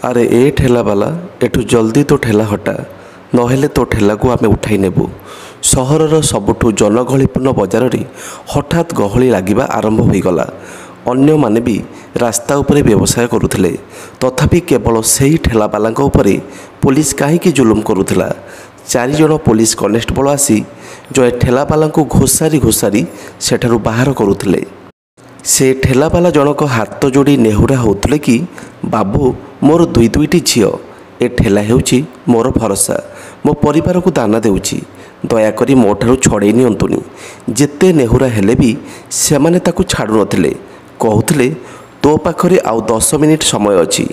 ଆରେ ଏ ଠେଲାବାଲା ଏଠୁ ଜଲ୍ଦି ତୋ ଠେଲା ହଟା, ନହେଲେ ତୋ ଠେଲାକୁ ଆମେ ଉଠାଇ ନେବୁ। ସହରର ସବୁଠୁ ଜନଗହଳିପୂର୍ଣ୍ଣ ବଜାରରେ ହଠାତ୍ ଗହଳି ଲାଗିବା ଆରମ୍ଭ ହୋଇଗଲା। ଅନ୍ୟମାନେ ବି ରାସ୍ତା ଉପରେ ବ୍ୟବସାୟ କରୁଥିଲେ। ତଥାପି କେବଳ ସେହି ଠେଲାବାଲାଙ୍କ ଉପରେ ପୋଲିସ କାହିଁକି ଜୁଲୁମ କରୁଥିଲା? 4 ଜଣ ପୋଲିସ କନେଷ୍ଟବଳ ଆସି ଜଣେ ଠେଲାବାଲାଙ୍କୁ ଘୋଷାରି ଘୋଷାରି ସେଠାରୁ ବାହାର କରୁଥିଲେ। ସେ ଠେଲାବାଲା ଜଣକ ହାତ ଯୋଡ଼ି ନେହୁରା ହେଉଥିଲେ କି, ବାବୁ ମୋର ଦୁଇଟି ଝିଅ, ଏ ଠେଲା ହେଉଛି ମୋର ଭରସା, ମୋ ପରିବାରକୁ ଦାନା ଦେଉଛି, ଦୟାକରି ମୋ ଠାରୁ ଛଡ଼େଇ ନିଅନ୍ତୁନି। ଯେତେ ନେହୁରା ହେଲେ ବି ସେମାନେ ତାକୁ ଛାଡ଼ୁନଥିଲେ। କହୁଥିଲେ, ତୋ ପାଖରେ ଆଉ 10 ମିନିଟ୍ ସମୟ ଅଛି,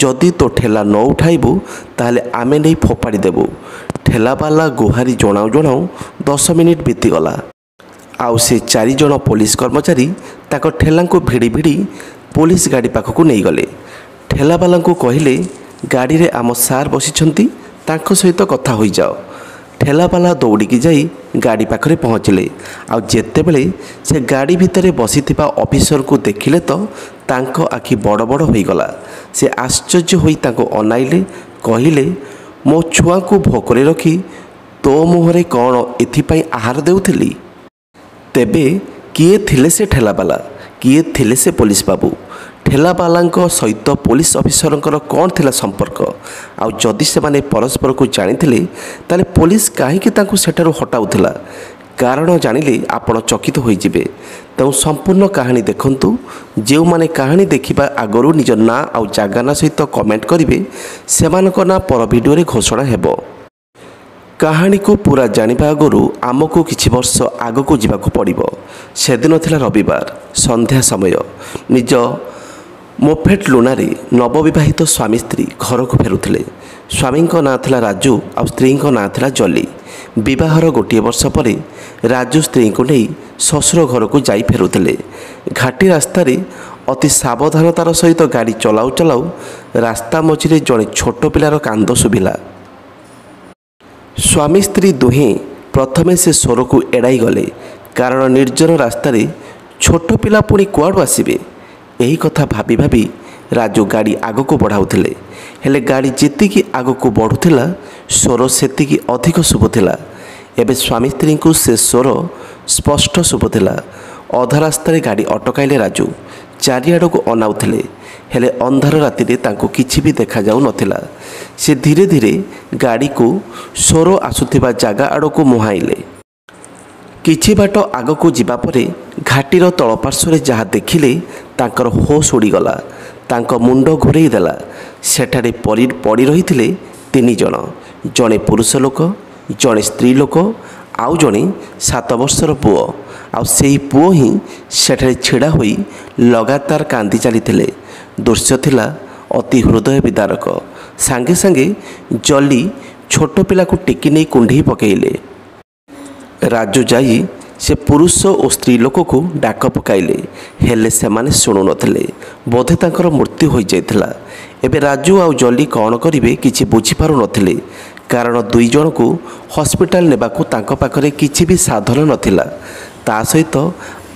ଯଦି ତୋ ଠେଲା ନ ଉଠାଇବୁ ତାହେଲେ ଆମେ ନେଇ ଫୋପାଡ଼ି ଦେବୁ। ଠେଲାବାଲା ଗୁହାରି ଜଣାଉ ଜଣାଉ 10 ମିନିଟ୍ ବିତିଗଲା। ଆଉ ସେ 4 ଜଣ ପୋଲିସ କର୍ମଚାରୀ ତାଙ୍କ ଠେଲାଙ୍କୁ ଭିଡ଼ି ଭିଡ଼ି ପୋଲିସ ଗାଡ଼ି ପାଖକୁ ନେଇଗଲେ। ଠେଲାବାଲାଙ୍କୁ କହିଲେ, ଗାଡ଼ିରେ ଆମ ସାର୍ ବସିଛନ୍ତି, ତାଙ୍କ ସହିତ କଥା ହୋଇଯାଅ। ଠେଲାବାଲା ଦୌଡ଼ିକି ଯାଇ ଗାଡ଼ି ପାଖରେ ପହଞ୍ଚିଲେ। ଆଉ ଯେତେବେଳେ ସେ ଗାଡ଼ି ଭିତରେ ବସିଥିବା ଅଫିସରଙ୍କୁ ଦେଖିଲେ ତ ତାଙ୍କ ଆଖି ବଡ଼ ବଡ଼ ହୋଇଗଲା। ସେ ଆଶ୍ଚର୍ଯ୍ୟ ହୋଇ ତାଙ୍କୁ ଅନାଇଲେ, କହିଲେ, ମୋ ଛୁଆଙ୍କୁ ଭୋକରେ ରଖି ତୋ ମୁହଁରେ କ'ଣ ଏଥିପାଇଁ ଆହାର ଦେଉଥିଲି? ତେବେ କିଏ ଥିଲେ ସେ ଠେଲାବାଲା? କିଏ ଥିଲେ ସେ ପୋଲିସ ବାବୁ? ଠେଲାବାଲାଙ୍କ ସହିତ ପୋଲିସ ଅଫିସରଙ୍କର କ'ଣ ଥିଲା ସମ୍ପର୍କ? ଆଉ ଯଦି ସେମାନେ ପରସ୍ପରକୁ ଜାଣିଥିଲେ ତାହେଲେ ପୋଲିସ କାହିଁକି ତାଙ୍କୁ ସେଠାରୁ ହଟାଉଥିଲା? କାରଣ ଜାଣିଲେ ଆପଣ ଚକିତ ହୋଇଯିବେ। ତେଣୁ ସମ୍ପୂର୍ଣ୍ଣ କାହାଣୀ ଦେଖନ୍ତୁ। ଯେଉଁମାନେ କାହାଣୀ ଦେଖିବା ଆଗରୁ ନିଜ ନାଁ ଆଉ ଜାଗା ନାଁ ସହିତ କମେଣ୍ଟ କରିବେ, ସେମାନଙ୍କ ନାଁ ପର ଭିଡ଼ିଓରେ ଘୋଷଣା ହେବ। କାହାଣୀକୁ ପୁରା ଜାଣିବା ଆଗରୁ ଆମକୁ କିଛି ବର୍ଷ ଆଗକୁ ଯିବାକୁ ପଡ଼ିବ। ସେଦିନ ଥିଲା ରବିବାର ସନ୍ଧ୍ୟା ସମୟ। ନିଜ ମୋଫେଟ୍ ଲୁନାରେ ନବବିବାହିତ ସ୍ୱାମୀ ସ୍ତ୍ରୀ ଘରକୁ ଫେରୁଥିଲେ। ସ୍ୱାମୀଙ୍କ ନାଁ ଥିଲା ରାଜୁ ଆଉ ସ୍ତ୍ରୀଙ୍କ ନାଁ ଥିଲା ଜଲି। ବିବାହର ଗୋଟିଏ ବର୍ଷ ପରେ ରାଜୁ ସ୍ତ୍ରୀଙ୍କୁ ନେଇ ଶ୍ୱଶୁର ଘରକୁ ଯାଇ ଫେରୁଥିଲେ। ଘାଟି ରାସ୍ତାରେ ଅତି ସାବଧାନତାର ସହିତ ଗାଡ଼ି ଚଲାଉ ଚଲାଉ ରାସ୍ତା ମଝିରେ ଜଣେ ଛୋଟ ପିଲାର କାନ୍ଦ ଶୁଭିଲା। ସ୍ୱାମୀ ସ୍ତ୍ରୀ ଦୁହେଁ ପ୍ରଥମେ ସେ ସ୍ୱରକୁ ଏଡ଼ାଇ ଗଲେ, କାରଣ ନିର୍ଜନ ରାସ୍ତାରେ ଛୋଟ ପିଲା ପୁଣି କୁଆଡ଼ୁ ଆସିବେ? ଏହି କଥା ଭାବି ଭାବି ରାଜୁ ଗାଡ଼ି ଆଗକୁ ବଢ଼ାଉଥିଲେ। ହେଲେ ଗାଡ଼ି ଯେତିକି ଆଗକୁ ବଢ଼ୁଥିଲା ସ୍ୱର ସେତିକି ଅଧିକ ଶୁଭୁଥିଲା। ଏବେ ସ୍ୱାମୀ ସ୍ତ୍ରୀଙ୍କୁ ସେ ସ୍ୱର ସ୍ପଷ୍ଟ ଶୁଭୁଥିଲା। ଅଧା ରାସ୍ତାରେ ଗାଡ଼ି ଅଟକାଇଲେ ରାଜୁ। ଚାରିଆଡ଼କୁ ଅନାଉଥିଲେ, ହେଲେ ଅନ୍ଧାର ରାତିରେ ତାଙ୍କୁ କିଛି ବି ଦେଖାଯାଉନଥିଲା। ସେ ଧୀରେ ଧୀରେ ଗାଡ଼ିକୁ ସ୍ୱର ଆସୁଥିବା ଜାଗା ଆଡ଼କୁ ମୁହାଁଇଲେ। କିଛି ବାଟ ଆଗକୁ ଯିବା ପରେ ଘାଟିର ତଳପାର୍ଶ୍ୱରେ ଯାହା ଦେଖିଲେ ତାଙ୍କର ହୋସ୍ ଉଡ଼ିଗଲା। ତାଙ୍କ ମୁଣ୍ଡ ଘୂରେଇ ଦେଲା। ସେଠାରେ ପଡ଼ି ରହିଥିଲେ 3 ଜଣ, ଜଣେ ପୁରୁଷ ଲୋକ, ଜଣେ ସ୍ତ୍ରୀ ଲୋକ, ଆଉ ଜଣେ 7 ବର୍ଷର ପୁଅ। ଆଉ ସେହି ପୁଅ ହିଁ ସେଠାରେ ଛିଡ଼ା ହୋଇ ଲଗାତାର କାନ୍ଦି ଚାଲିଥିଲେ। ଦୃଶ୍ୟ ଥିଲା ଅତି ହୃଦୟ ବିଦାରକ। ସାଙ୍ଗେ ସାଙ୍ଗେ ଜଲି ଛୋଟ ପିଲାକୁ ଟେକି ନେଇ କୁଣ୍ଢେଇ ପକାଇଲେ। ରାଜୁ ଯାଇ ସେ ପୁରୁଷ ଓ ସ୍ତ୍ରୀ ଲୋକକୁ ଡାକ ପକାଇଲେ, ହେଲେ ସେମାନେ ଶୁଣୁନଥିଲେ। ବୋଧେ ତାଙ୍କର ମୃତ୍ୟୁ ହୋଇଯାଇଥିଲା। ଏବେ ରାଜୁ ଆଉ ଜଲି କ'ଣ କରିବେ କିଛି ବୁଝିପାରୁନଥିଲେ, କାରଣ 2 ଜଣଙ୍କୁ ହସ୍ପିଟାଲ ନେବାକୁ ତାଙ୍କ ପାଖରେ କିଛି ବି ସାଧନ ନଥିଲା। ତା ସହିତ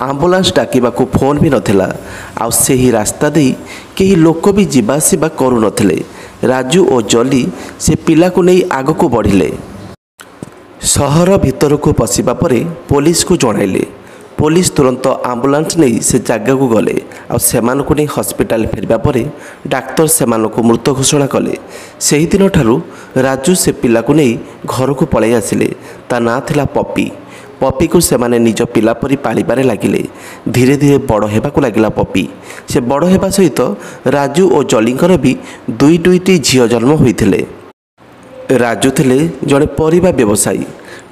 ଆମ୍ବୁଲାନ୍ସ ଡାକିବାକୁ ଫୋନ୍ ବି ନଥିଲା। ଆଉ ସେହି ରାସ୍ତା ଦେଇ କେହି ଲୋକ ବି ଯିବା ଆସିବା କରୁନଥିଲେ। ରାଜୁ ଓ ଜଲି ସେ ପିଲାକୁ ନେଇ ଆଗକୁ ବଢ଼ିଲେ। ସହର ଭିତରକୁ ପଶିବା ପରେ ପୋଲିସକୁ ଜଣାଇଲେ। ପୋଲିସ ତୁରନ୍ତ ଆମ୍ବୁଲାନ୍ସ ନେଇ ସେ ଜାଗାକୁ ଗଲେ। ଆଉ ସେମାନଙ୍କୁ ନେଇ ହସ୍ପିଟାଲ ଫେରିବା ପରେ ଡାକ୍ତର ସେମାନଙ୍କୁ ମୃତ ଘୋଷଣା କଲେ। ସେହିଦିନ ଠାରୁ ରାଜୁ ସେ ପିଲାକୁ ନେଇ ଘରକୁ ପଳାଇ ଆସିଲେ। ତା ନାଁ ଥିଲା ପପି। ପପିକୁ ସେମାନେ ନିଜ ପିଲା ପରି ପାଳିବାରେ ଲାଗିଲେ। ଧୀରେ ଧୀରେ ବଡ଼ ହେବାକୁ ଲାଗିଲା ପପି। ସେ ବଡ଼ ହେବା ସହିତ ରାଜୁ ଓ ଜଲିଙ୍କର ବି ଦୁଇଟି ଝିଅ ଜନ୍ମ ହୋଇଥିଲେ। ରାଜୁ ଥିଲେ ଜଣେ ପରିବା ବ୍ୟବସାୟୀ।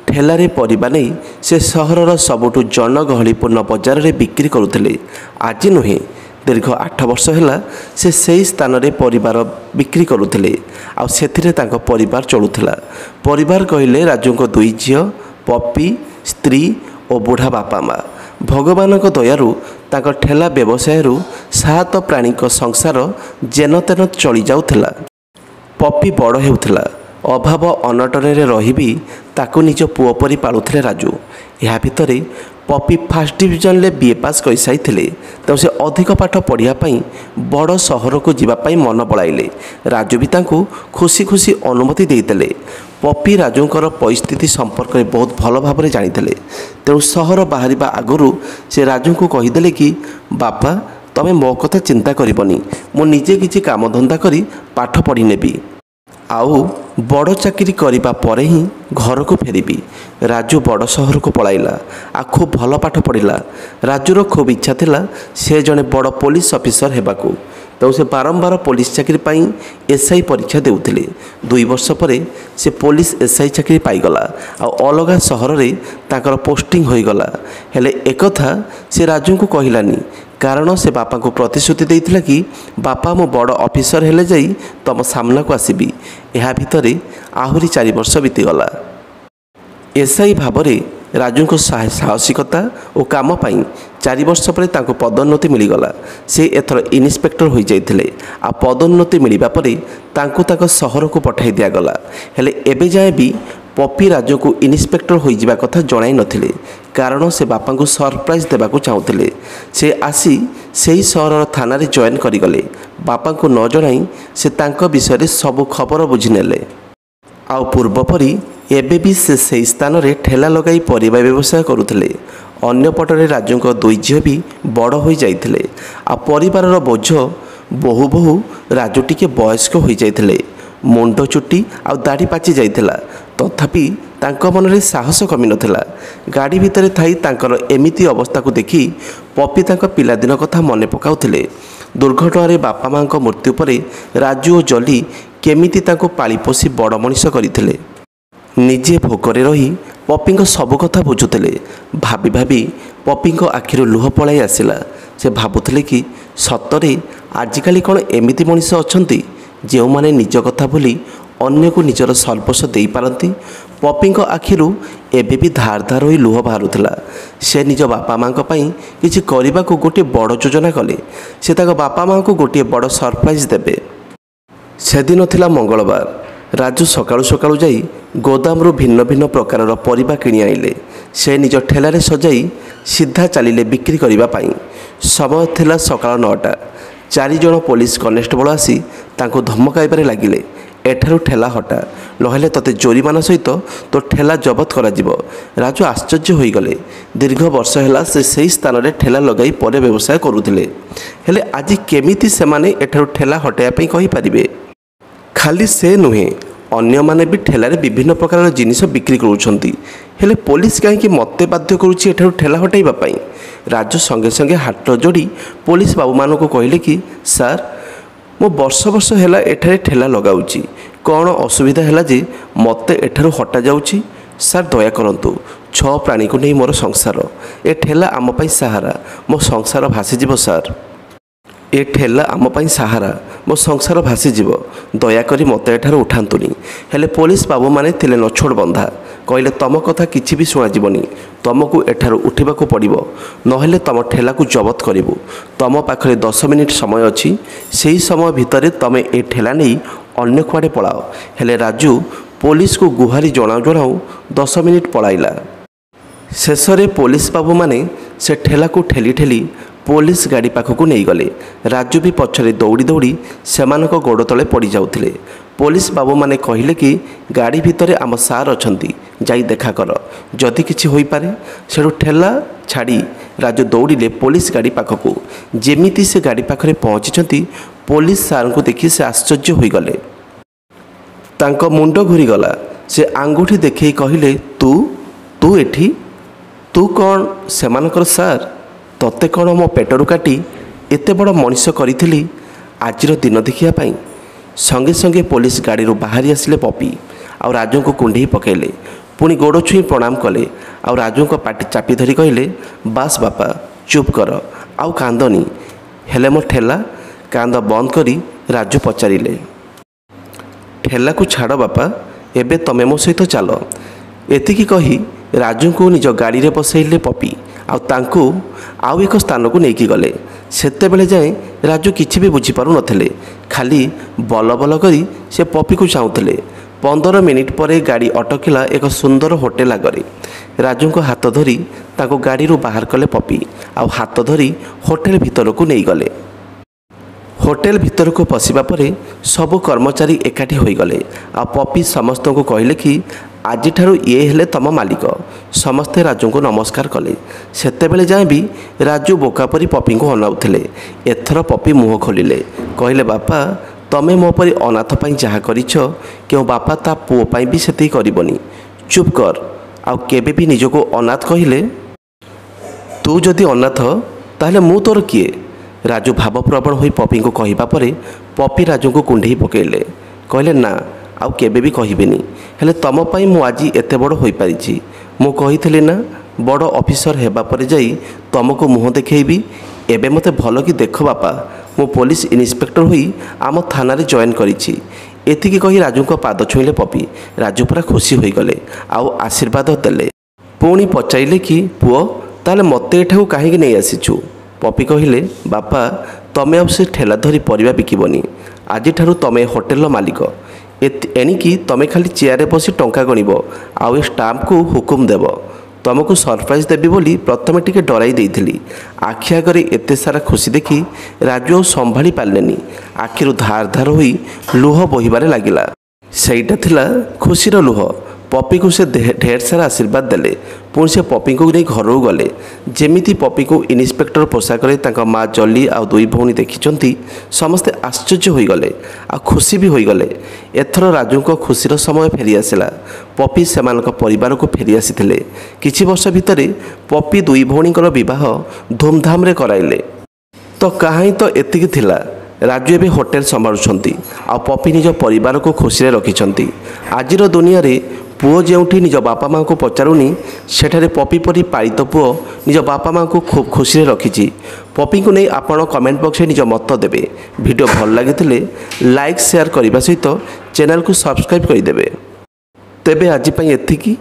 ଠେଲାରେ ପରିବା ନେଇ ସେ ସହରର ସବୁଠୁ ଜନଗହଳିପୂର୍ଣ୍ଣ ବଜାରରେ ବିକ୍ରି କରୁଥିଲେ। ଆଜି ନୁହେଁ, ଦୀର୍ଘ 8 ବର୍ଷ ହେଲା ସେ ସେହି ସ୍ଥାନରେ ପରିବାର ବିକ୍ରି କରୁଥିଲେ। ଆଉ ସେଥିରେ ତାଙ୍କ ପରିବାର ଚଳୁଥିଲା। ପରିବାର କହିଲେ ରାଜୁଙ୍କ 2 ଝିଅ, ପପି, ସ୍ତ୍ରୀ ଓ ବୁଢ଼ା ବାପା ମା। ଭଗବାନଙ୍କ ଦୟାରୁ ତାଙ୍କ ଠେଲା ବ୍ୟବସାୟରୁ 7 ପ୍ରାଣୀଙ୍କ ସଂସାର ଯେନ ତେନ ଚଳିଯାଉଥିଲା। ପପି ବଡ଼ ହେଉଥିଲା। ଅଭାବ ଅନଟନରେ ରହିବି ତାକୁ ନିଜ ପୁଅ ପରି ପାଳୁଥିଲେ ରାଜୁ। ଏହା ଭିତରେ पपी फास्ट डिविजन बीए पास कर सारी तेणु से अधिक पाठ पढ़ापी बड़ सहर को जीवाई मन बड़ाइले। राजू भी तांको खुशी खुशी अनुमति देते। पपी राजूंकर परिस्थिति संपर्क में बहुत भल भाव जानी तेणु सहर बाहर आगु से राजू को कहीदे कि बापा तमें मो कथा चिंता करबनी, मु निजे किसी काम धंदा करी पाठ पढ़ी नेबी, आउ बड़ चाकरी करबा परे ही घर को फेरिबी। राजू बड़ सहर को पलाइला आ खूब भल पाठ पढ़िला। राजूर खूब इच्छा थिला से जड़े बड़ पुलिस ऑफिसर हेबाकू। तो से बारंबार पुलिस चाकरी पाई एसआई परीक्षा देउथिले। 2 वर्ष पर से पुलिस एसआई चाकरी पाईगला आ अलगा सहर रे ताकर पोस्टिंग होईगला। हेले एकथा से राजू को कहलानी, कारण से बापा को प्रतिश्रुति देइथिला कि बापा मो बड़ ऑफिसर हेले जाई तम सामना को आसीबी। एहा भितरे आहुरी 4 वर्ष बीतीगला। एसआई भाव में राजू को साहसिकता और काम पाई 4 वर्ष पर तांको पदोन्नति मिलगला। से एथर इन्स्पेक्टर हो जाइथिले। आ पदोन्नति मिलवा पर तांको ताको सहर को पठाई दियागला। हेले एबे जाए भी पपी राजू को इन्स्पेक्टर हो जावा कथा जणाई नथिले, कारण से बापा को सरप्राइज देबाकू चाहूले। से आसी सेही सहर थाना रे जॉइन करिगले। बापा को न जणाई से तांको विषय सब खबर बुझिनेले। आउ पूर्व परी एबे भी से सही स्थान रे ठेला लगाई परिबा व्यवसाय करुथिले। अन्य पटरे राजूंको 2 झील भी बड़ हो जाइथिले। आ परिवारर बोझ बहु बहु राजू टिके वयस्क हो जाइथिले। मुंड चुटी आ दाढ़ी पाची जाइथिला, तथापि तांको मन रे साहस कमी नथिला। गाड़ी भितरे थाई तांकर एमिति अवस्था को देखी पपी तांको पिलादिन कथा मने पकाउथिले। दुर्घटना रे बापा मां को मृत्यु परे राजू और जली केमिति तांको पाली पोसी बड़ मनिष करथिले। निजे भोकरे रही पपी सब कथा बुझुले। भाबी भाबी पपी आखिर लुह पलाई आसला। से भाबुले कि सतरे आजिकाली कौन एमिति मनीष अच्छा जो माने निज कथा भूली अन्य को निजर सर्वस्व दे पारती। पपी आखिर एबे भी धार धार हो लुह बाहरुला। से निज बापा माँ किसी करने को गोटे बड़ योजना कले। से बापा माँ को गोटे बड़ सरप्राइज देवे। सेदिन थिला मंगलवार। राजू सकाळु सकाळु जाई गोदामरू भिन्न भिन्न प्रकारर परिबा किणी आइले। से निज ठेलारे सजाई सीधा चलिले बिक्री करिबा पाई। समय थिला सकाळ 9टा। 4 जण पुलिस कनेस्टेबल आसी तांको धमकाइबारे लागिले, एठारू ठेला हटा, नहेले तते जोरिमाना सहित तो ठेला जबत करा जिवो। राजू आश्चर्य होई गले। दीर्घ वर्ष हैला से सही स्थान रे ठेला लगाई परे व्यवसाय करुथिले। हेले आज केमिति सेमाने एठारू ठेला हटाया पई कहि परिबे? खाली से नुहे, अन्य माने भी ठेलारे विभिन्न प्रकार जिनिस बिक्री करुछंती। हेले पुलिस कहीं मते बाध्य करुछि एठारू ठेला हटाइबा पई? राजू संगे संगे हाथ जोड़ी पुलिस बाबू मानू को कहले कि सर मो वर्ष वर्ष हैला एठारे ठेला लगाउछि, कौन असुविधा हैला जे मते एठारू हटा जाउछि? सर दया करंतु, 6 प्राणी को नहीं मोर संसार, ए ठेला आम पई सहारा, मो संसार भासी जीव सर। ए ठेला आम पई सहारा, मो संसार भासी जीव, दयाकरी मते एठार उठांतुनी। हेले पुलिस बाबू माने थिले नछोड़ बंधा। कहले तम कथा किछि भी सुना जीवनी, तुमको एठार उठिबाकू पड़िबो, नहेले तम ठेला को जबत करिबु। तम पाखरे 10 मिनिट समय अछि, सेही समय भितरे तमे ए ठेला नहीं अन्य कुआडे पळाओ। हेले राजू पुलिस को गुहारी जणाऊ जणाऊ 10 मिनिट पळाइला। शेषरे पुलिस बाबू माने से ठेला को ठेली ठेली पुलिस गाड़ी पाखक नहीं गले। राजू भी पछरे दौड़ी दौड़ी सेमानक गोड़ तले पड़ जाउथिले। पुलिस बाबू माने कहिले कि गाड़ी भितरे आम सार अछंती, जाई देखा कर, जदि किछि होई पारे। सेडू ठेला छाड़ी राजू दौड़िले पुलिस गाड़ी पाखक। जेमिति से गाड़ी पाखरे पहुँची पुलिस सार को देखि से आश्चर्य होई गले। तांको मुंड घूरी गला। से आंगुठी देखई कहिले तू तू एठी, तू कौन सेमानकर सार? तते कौन मो पेटरू काटी एते बड़ मनीष करी आजिर दिन देखिया पाई? संगे संगे पुलिस गाड़ी बाहरी आसिले पपी आ राजू को कुंडे पकेले। पुणी गोड़ छुई प्रणाम कले। आ राजू को पाटी चापी धरी कहले बास बापा चुप कर, आउ कांदनी। हेले मो ठेला? कांद बंद करी राजू पचारिले, ठेला को छाड़ बापा, एबे तमे मो सहित चल। एतिकी कही राजू को निज गाड़ी रे बसैले पपी आउ एक स्थान को लेकिन गले। सेतेबेले जाए राजू किछि भी बुझी पारु नथिले, खाली बल बल करी से पपी को चाहूले। 15 मिनिट पर गाड़ी अटकिला एक सुंदर होटेल आगे। ରାଜୁଙ୍କ ହାତ ଧରି ତାଙ୍କୁ ଗାଡ଼ିରୁ ବାହାର କଲେ ପପି ଆଉ ହାତ ଧରି ହୋଟେଲ ଭିତରକୁ ନେଇଗଲେ। ହୋଟେଲ ଭିତରକୁ ପଶିବା ପରେ ସବୁ କର୍ମଚାରୀ ଏକାଠି ହୋଇଗଲେ ଆଉ ପପି ସମସ୍ତଙ୍କୁ କହିଲେ କି ଆଜିଠାରୁ ଇଏ ହେଲେ ତମ ମାଲିକ। ସମସ୍ତେ ରାଜୁଙ୍କୁ ନମସ୍କାର କଲେ। ସେତେବେଳେ ଯାଏଁ ବି ରାଜୁ ବୋକା ପରି ପପିଙ୍କୁ ଅନାଉଥିଲେ। ଏଥର ପପି ମୁହଁ ଖୋଲିଲେ, କହିଲେ ବାପା ତମେ ମୋ ପରି ଅନାଥ ପାଇଁ ଯାହା କରିଛ କେଉଁ ବାପା ତା ପୁଅ ପାଇଁ ବି ସେତିକି କରିବନି। ଚୁପ୍ କର, ଆଉ କେବେ ବି ନିଜକୁ ଅନାଥ କହିଲେ? ତୁ ଯଦି ଅନାଥ ତାହେଲେ ମୁଁ ତୋର କିଏ? ରାଜୁ ଭାବପ୍ରବଣ ହୋଇ ପପିଙ୍କୁ କହିବା ପରେ ପପି ରାଜୁଙ୍କୁ କୁଣ୍ଢେଇ ପକାଇଲେ, କହିଲେ ନା ଆଉ କେବେ ବି କହିବେନି। ହେଲେ ତମ ପାଇଁ ମୁଁ ଆଜି ଏତେ ବଡ଼ ହୋଇପାରିଛି। ମୁଁ କହିଥିଲି ନା ବଡ଼ ଅଫିସର ହେବା ପରେ ଯାଇ ତମକୁ ମୁହଁ ଦେଖାଇବି। ଏବେ ମୋତେ ଭଲ କି ଦେଖ ବାପା, ମୁଁ ପୋଲିସ ଇନ୍ସପେକ୍ଟର ହୋଇ ଆମ ଥାନାରେ ଜଏନ୍ କରିଛି। ଏତିକି କହି ରାଜୁଙ୍କ ପାଦ ଛୁଇଁଲେ ପପି। ରାଜୁ ପୁରା ଖୁସି ହୋଇଗଲେ ଆଉ ଆଶୀର୍ବାଦ ଦେଲେ। ପୁଣି ପଚାରିଲେ କି ପୁଅ ତାହେଲେ ମୋତେ ଏଠାକୁ କାହିଁକି ନେଇ ଆସିଛୁ? ପପି କହିଲେ ବାପା ତମେ ଆଉ ସେ ଠେଲା ଧରି ପରିବା ବିକିବନି। ଆଜିଠାରୁ ତମେ ହୋଟେଲର ମାଲିକ। ଏଣିକି ତମେ ଖାଲି ଚେୟାରରେ ବସି ଟଙ୍କା ଗଣିବ ଆଉ ଏ ଷ୍ଟାମ୍ପକୁ ହୁକୁମ ଦେବ। ତମକୁ ସରପ୍ରାଇଜ୍ ଦେବି ବୋଲି ପ୍ରଥମେ ଟିକେ ଡରାଇ ଦେଇଥିଲି। ଆଖି ଆଗରେ ଏତେ ସାରା ଖୁସି ଦେଖି ରାଜୁ ଆଉ ସମ୍ଭାଳି ପାରିଲେନି। ଆଖିରୁ ଧାର ଧାର ହୋଇ ଲୁହ ବୋହିବାରେ ଲାଗିଲା। ସେଇଟା ଥିଲା ଖୁସିର ଲୁହ। ପପିକୁ ସେ ଢେର ସାରା ଆଶୀର୍ବାଦ ଦେଲେ। ପୁଣି ସେ ପପିଙ୍କୁ ନେଇ ଘରକୁ ଗଲେ। ଯେମିତି ପପିକୁ ଇନ୍ସପେକ୍ଟର ପୋଷାକରେ ତାଙ୍କ ମା ଜଲି ଆଉ ଦୁଇ ଭଉଣୀ ଦେଖିଛନ୍ତି ସମସ୍ତେ ଆଶ୍ଚର୍ଯ୍ୟ ହୋଇଗଲେ ଆଉ ଖୁସି ବି ହୋଇଗଲେ। ଏଥର ରାଜୁଙ୍କ ଖୁସିର ସମୟ ଫେରିଆସିଲା। ପପି ସେମାନଙ୍କ ପରିବାରକୁ ଫେରିଆସିଥିଲେ। କିଛି ବର୍ଷ ଭିତରେ ପପି ଦୁଇ ଭଉଣୀଙ୍କର ବିବାହ ଧୁମଧାମରେ କରାଇଲେ। ତ କାହିଁ ତ ଏତିକି ଥିଲା। ରାଜୁ ଏବେ ହୋଟେଲ ସମ୍ଭାଳୁଛନ୍ତି ଆଉ ପପି ନିଜ ପରିବାରକୁ ଖୁସିରେ ରଖିଛନ୍ତି। ଆଜିର ଦୁନିଆରେ ପୁଅ ଯେଉଁଠି ନିଜ ବାପା ମାଆଙ୍କୁ ପଚାରୁନି ସେଠାରେ ପପି ପରି ପାଳିତ ପୁଅ ନିଜ ବାପା ମାଆଙ୍କୁ ଖୁବ୍ ଖୁସିରେ ରଖିଛି। ପପିଙ୍କୁ ନେଇ ଆପଣ କମେଣ୍ଟ ବକ୍ସରେ ନିଜ ମତ ଦେବେ। ଭିଡ଼ିଓ ଭଲ ଲାଗିଥିଲେ ଲାଇକ୍ ସେୟାର କରିବା ସହିତ ଚ୍ୟାନେଲକୁ ସବସ୍କ୍ରାଇବ୍ କରିଦେବେ। ତେବେ ଆଜି ପାଇଁ ଏତିକି।